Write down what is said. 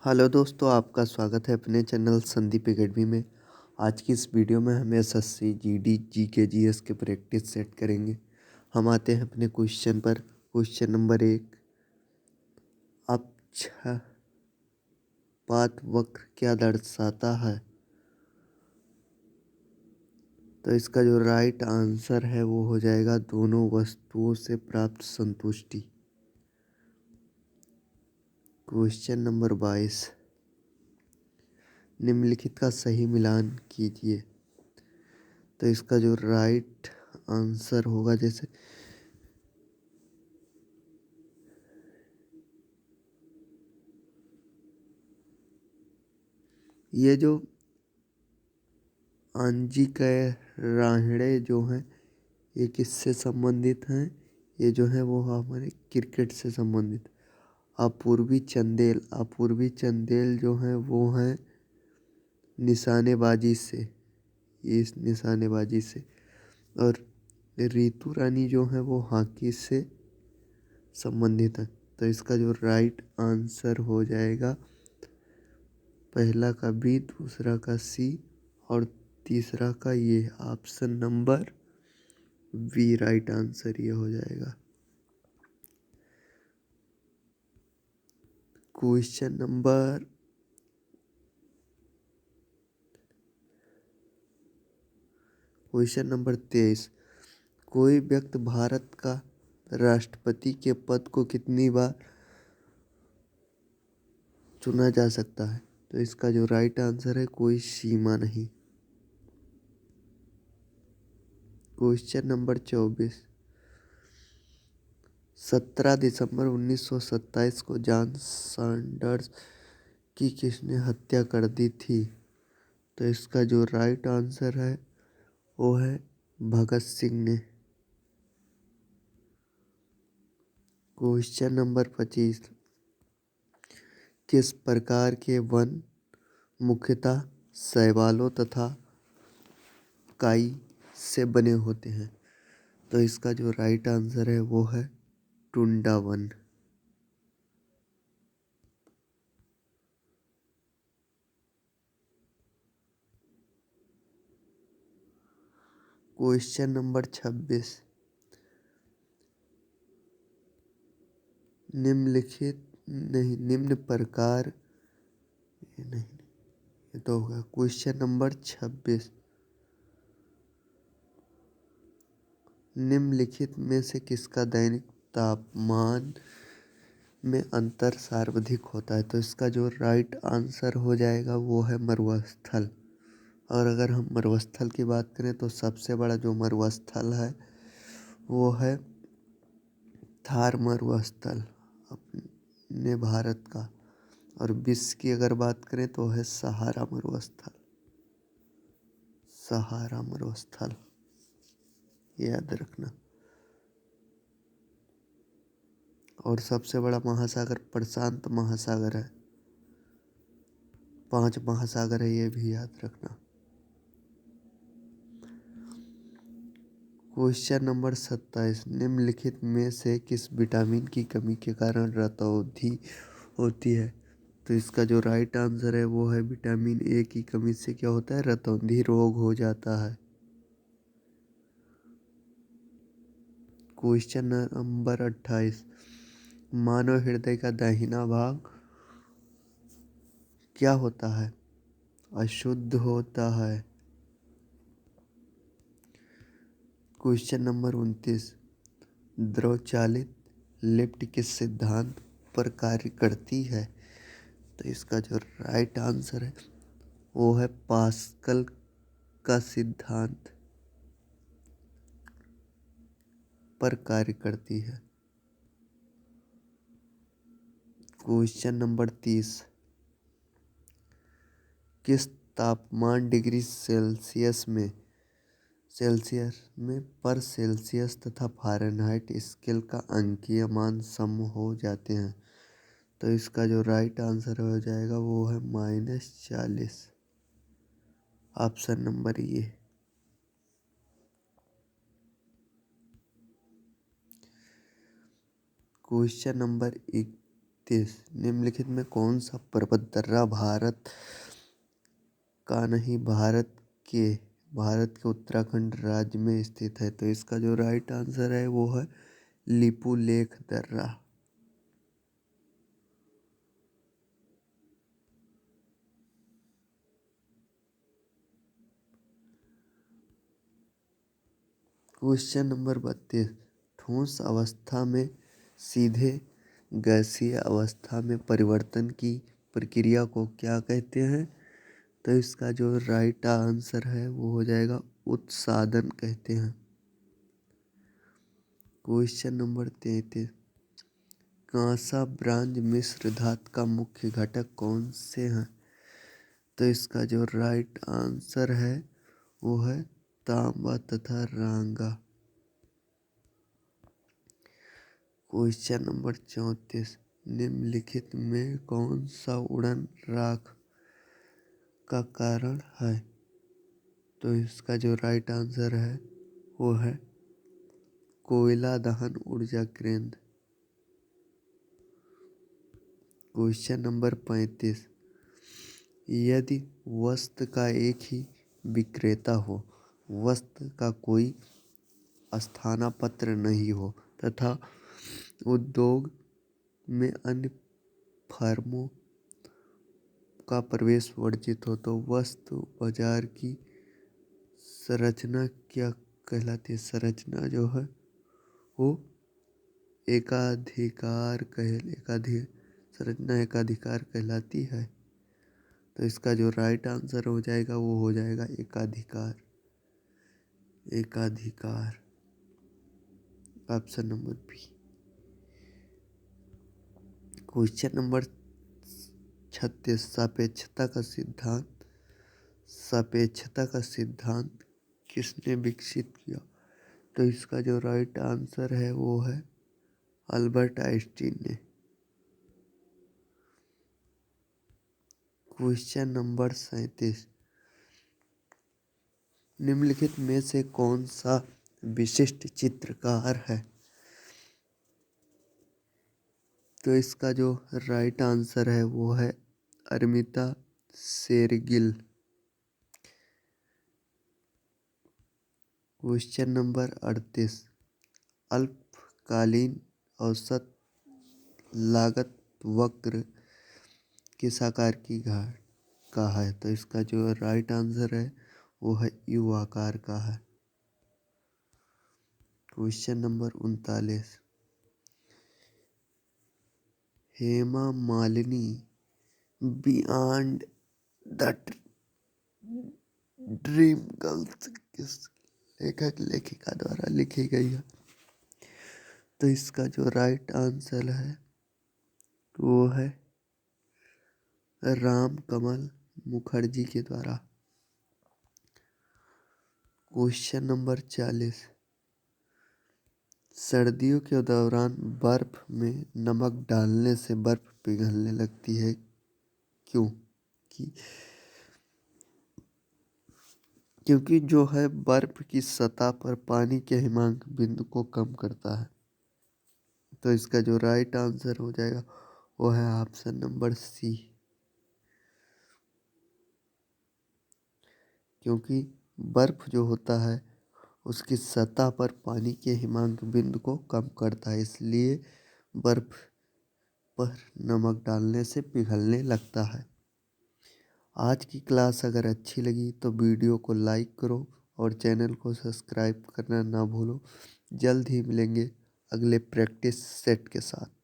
Hello दोस्तों, आपका स्वागत है अपने चैनल संदीप एकेडमी में। आज की इस वीडियो में हम एसएससी जीडी जीके जीएस के प्रैक्टिस सेट करेंगे। हम आते हैं अपने क्वेश्चन पर। क्वेश्चन नंबर 1, अपक्षपात वक्र क्या दर्शाता है? तो इसका जो राइट आंसर है वो हो जाएगा दोनों वस्तुओं से प्राप्त संतुष्टि। क्वेश्चन नंबर 22, निम्नलिखित का सही मिलान कीजिए। तो इसका जो राइट आंसर होगा, जैसे ये जो आंजिक राहड़े जो हैं ये किससे संबंधित हैं? ये जो है वो हमारे क्रिकेट से संबंधित। अपूर्वी चंदेल जो हैं वो हैं निशानेबाजी से, इस निशानेबाजी से। और रितु रानी जो है वो हॉकी से संबंधित है। तो इसका जो राइट आंसर हो जाएगा पहला का बी, दूसरा का सी और तीसरा का ये option number B right answer ये हो जाएगा। क्वेश्चन नंबर 23, कोई व्यक्ति भारत का राष्ट्रपति के पद को कितनी बार चुना जा सकता है? तो इसका जो राइट आंसर है कोई सीमा नहीं। क्वेश्चन नंबर 24, 17 दिसंबर 1927 को जॉन सैंडर्स की किसने हत्या कर दी थी? तो इसका जो राइट आंसर है वो है भगत सिंह ने। क्वेश्चन नंबर 25, किस प्रकार के वन मुख्यतः शैवालों तथा काई से बने होते हैं? तो इसका जो राइट आंसर है वो है टुंडा वन। क्वेश्चन नंबर 26, निम्न प्रकार, ये नहीं, ये तो होगा। क्वेश्चन नंबर 26, निम्नलिखित में से किसका दैनिक तापमान में अंतर सर्वाधिक होता है? तो इसका जो राइट आंसर हो जाएगा वो है मरुस्थल। और अगर हम मरुस्थल की बात करें तो सबसे बड़ा जो मरुस्थल है वो है थार मरुस्थल अपने भारत का। और विश्व की अगर बात करें तो है सहारा मरुस्थल, याद रखना। और सबसे बड़ा महासागर प्रशांत महासागर है। 5 महासागर है, ये भी याद रखना। क्वेश्चन नंबर 27, निम्नलिखित में से किस विटामिन की कमी के कारण रतौंधी होती है? तो इसका जो राइट आंसर है वो है विटामिन ए की कमी से क्या होता है? रतौंधी रोग हो जाता है। क्वेश्चन नंबर 28, मानव हृदय का दाहिना भाग क्या होता है? अशुद्ध होता है। क्वेश्चन नंबर 29, द्रव चालित लिफ्ट किस सिद्धांत पर कार्य करती है? तो इसका जो राइट आंसर है वो है पास्कल का सिद्धांत पर कार्य करती है। क्वेश्चन नंबर 30, किस तापमान डिग्री सेल्सियस में पर सेल्सियस तथा फ़ारेनहाइट स्केल का अंकीय मान सम हो जाते हैं? तो इसका जो राइट आंसर हो जाएगा वो है -40, ऑप्शन नंबर ये। क्वेश्चन नंबर 32 निम्नलिखित में कौन सा पर्वत दर्रा भारत का नहीं भारत के उत्तराखंड राज्य में स्थित है? तो इसका जो राइट आंसर है वो है लिपुलेख दर्रा। क्वेश्चन नंबर 32 ठोस अवस्था में सीधे गैसीय अवस्था में परिवर्तन की प्रक्रिया को क्या कहते हैं? तो इसका जो राइट आंसर है वो हो जाएगा उत्सादन कहते हैं। क्वेश्चन नंबर 33 कांसा ब्रांज मिश्र धातु का मुख्य घटक कौन से हैं? तो इसका जो राइट आंसर है वो है तांबा तथा रांगा। क्वेश्चन नंबर 34 निम्नलिखित में कौन सा उड़न राख का कारण है? तो इसका जो राइट आंसर है वो है कोयला दहन ऊर्जा केंद्र। क्वेश्चन नंबर 35 यदि वस्तु का एक ही विक्रेता हो, वस्तु का कोई स्थानापन्न नहीं हो तथा उद्योग में अन्य फर्मों का प्रवेश वर्जित हो तो वस्तु बाजार की संरचना क्या कहलाती है? संरचना जो है वो संरचना एकाधिकार कहलाती है। तो इसका जो राइट आंसर हो जाएगा वो हो जाएगा एकाधिकार। Option number B. Question number 36 सापेक्षता का सिद्धांत किसने विकसित किया? तो इसका जो राइट आंसर है वो है अल्बर्ट आइंस्टीन ने। क्वेश्चन नंबर 37 निम्नलिखित में से कौन सा विशिष्ट चित्रकार है? तो इसका जो राइट आंसर है वो है अरमिता शेरगिल। क्वेश्चन नंबर 38 अल्पकालीन औसत लागत वक्र किस आकार का है? तो इसका जो राइट आंसर है वो है यू आकार का है। Question number 39 Hema Malini beyond the dream girls किस लेखक लेखिका द्वारा लिखी गई है? तो इसका जो राइट आंसर है वो है राम कमल मुखर्जी के द्वारा। क्वेश्चन नंबर 40 सर्दियों के दौरान बर्फ में नमक डालने से बर्फ पिघलने लगती है क्यों? क्योंकि जो है बर्फ की सतह पर पानी के हिमांक बिंदु को कम करता है। तो इसका जो राइट आंसर हो जाएगा वो है ऑप्शन नंबर सी। क्योंकि बर्फ जो होता है उसकी सतह पर पानी के हिमांक बिंदु को कम करता है, इसलिए बर्फ पर नमक डालने से पिघलने लगता है। आज की क्लास अगर अच्छी लगी तो वीडियो को लाइक करो और चैनल को सब्सक्राइब करना ना भूलो। जल्द ही मिलेंगे अगले प्रैक्टिस सेट के साथ।